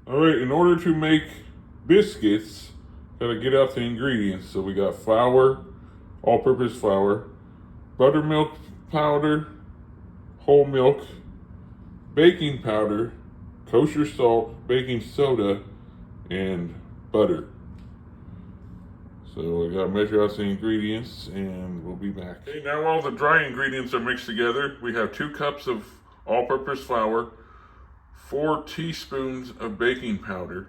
All right, in order to make biscuits, gotta get out the ingredients. So we got flour, all-purpose flour, buttermilk powder, whole milk, baking powder, kosher salt, baking soda, and butter. So I gotta measure out the ingredients and we'll be back. Okay, now all the dry ingredients are mixed together. We have 2 cups of all-purpose flour, 4 teaspoons of baking powder,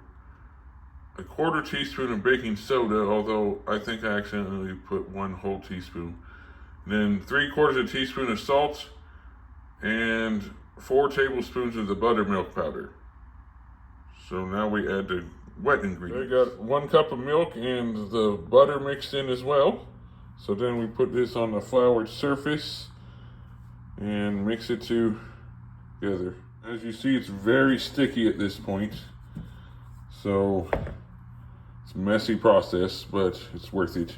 a 1/4 teaspoon of baking soda, although I think I accidentally put 1 whole teaspoon. And then 3/4 teaspoon of salt and 4 tablespoons of the buttermilk powder. So now we add the wet ingredients. I got 1 cup of milk and the butter mixed in as well. So then we put this on the floured surface and mix it together. As you see, it's very sticky at this point. So it's a messy process, but it's worth it.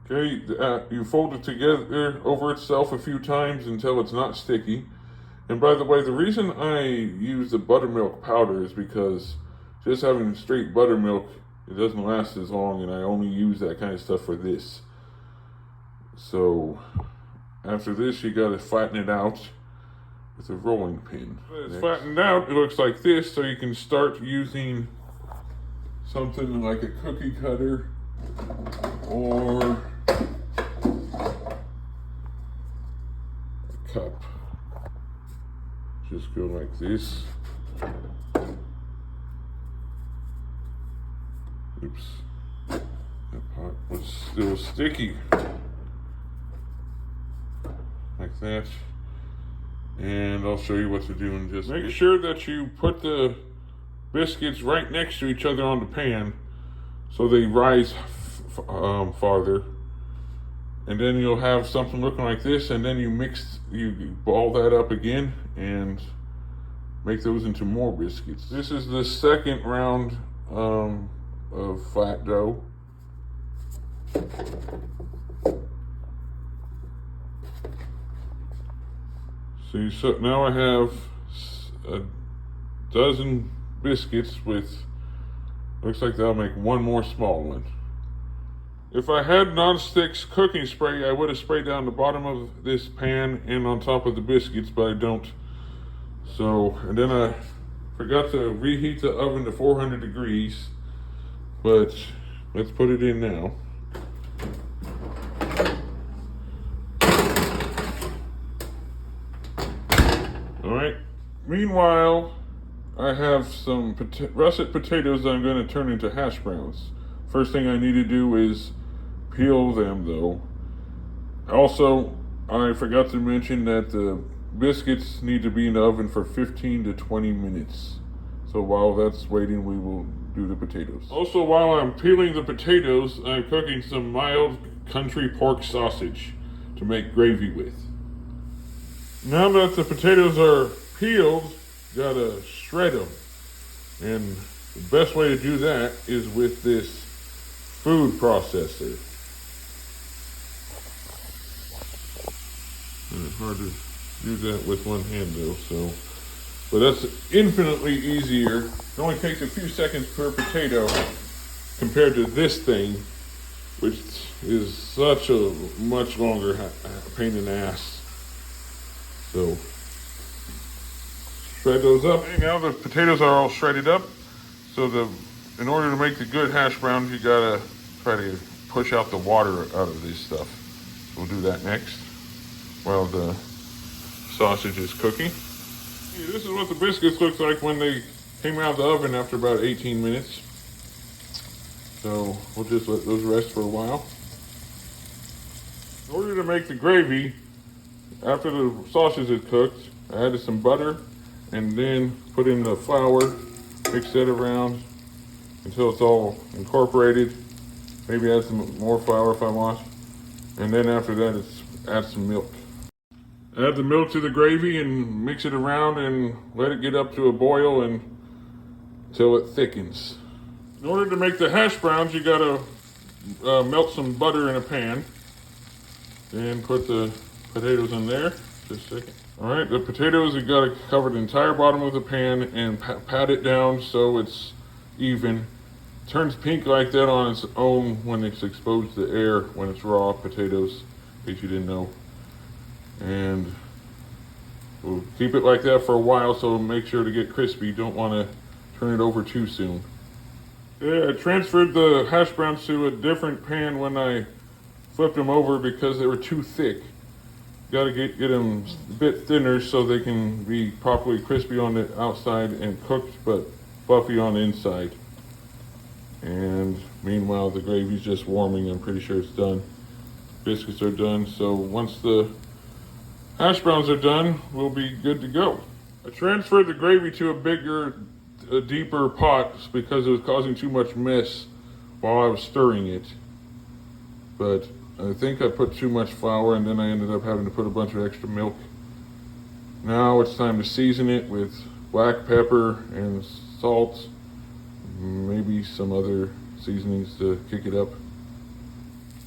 Okay, you fold it together over itself a few times until it's not sticky. And by the way, the reason I use the buttermilk powder is because just having straight buttermilk, it doesn't last as long, and I only use that kind of stuff for this. So after this, you gotta flatten it out with a rolling pin. When it's flattened out, it looks like this, so you can start using something like a cookie cutter or a cup. Just go like this. Oops. That part was still sticky. Like that. And I'll show you what to do in just a minute. Make sure that you put the biscuits right next to each other on the pan so they rise farther. And then you'll have something looking like this, and then you ball that up again and make those into more biscuits. This is the second round of flat dough. See, so now I have a dozen biscuits with, looks like that'll make 1 more small one. If I had non-stick cooking spray, I would have sprayed down the bottom of this pan and on top of the biscuits, but I don't. So, and then I forgot to reheat the oven to 400 degrees, but let's put it in now. All right, meanwhile, I have some russet potatoes that I'm going to turn into hash browns. First thing I need to do is peel them though. Also, I forgot to mention that the biscuits need to be in the oven for 15 to 20 minutes. So while that's waiting, we will do the potatoes. Also, while I'm peeling the potatoes, I'm cooking some mild country pork sausage to make gravy with. Now that the potatoes are peeled, gotta shred them. And the best way to do that is with this food processor. It's hard to do that with one hand though, so. But that's infinitely easier. It only takes a few seconds per potato compared to this thing, which is such a much longer pain in the ass. So, shred those up. Okay, now the potatoes are all shredded up. So in order to make the good hash browns, you gotta try to push out the water out of this stuff. So we'll do that next while the sausage is cooking. This is what the biscuits look like when they came out of the oven after about 18 minutes. So we'll just let those rest for a while. In order to make the gravy, after the sausage is cooked, I added some butter and then put in the flour, mix that around until it's all incorporated. Maybe add some more flour if I want. And then after that, add some milk. Add the milk to the gravy and mix it around and let it get up to a boil until it thickens. In order to make the hash browns, you gotta melt some butter in a pan and put the potatoes in there. Just a second. All right, the potatoes, you got to cover the entire bottom of the pan and pat it down so it's even. Turns pink like that on its own when it's exposed to air, when it's raw potatoes, in case you didn't know. And we'll keep it like that for a while, so make sure to get crispy. Don't want to turn it over too soon. Yeah, I transferred the hash browns to a different pan when I flipped them over because they were too thick. Got to get them a bit thinner so they can be properly crispy on the outside and cooked but fluffy on the inside. And meanwhile, the gravy's just warming. I'm pretty sure it's done. Biscuits are done. So once the hash browns are done, we'll be good to go. I transferred the gravy to a deeper pot because it was causing too much mess while I was stirring it. But I think I put too much flour and then I ended up having to put a bunch of extra milk. Now it's time to season it with black pepper and salt, maybe some other seasonings to kick it up.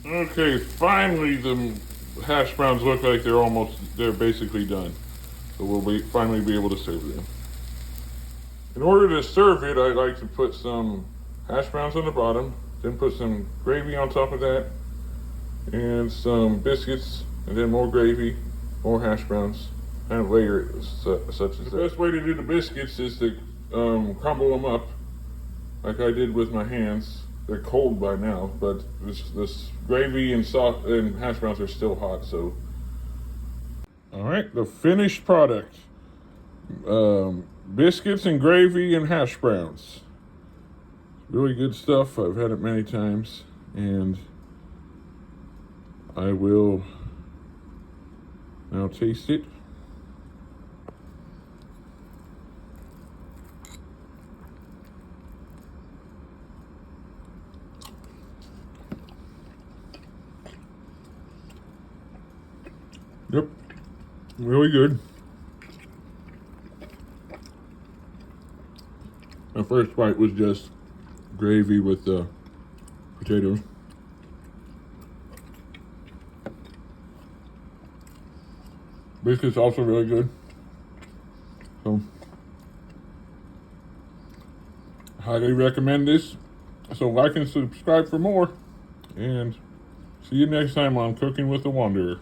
Okay, finally the hash browns look like they're basically done. So we'll finally be able to serve them. In order to serve it, I like to put some hash browns on the bottom, then put some gravy on top of that, and some biscuits, and then more gravy, more hash browns, kind of layer it such as that. The best way to do the biscuits is to crumble them up, like I did with my hands. They're cold by now, but this gravy and hash browns are still hot, so. All right, the finished product. Biscuits and gravy and hash browns. Really good stuff. I've had it many times, and I will now taste it. Yep, really good. My first bite was just gravy with the potatoes. Biscuits also really good. So, highly recommend this. So like and subscribe for more. And see you next time on Cooking with the Wanderer.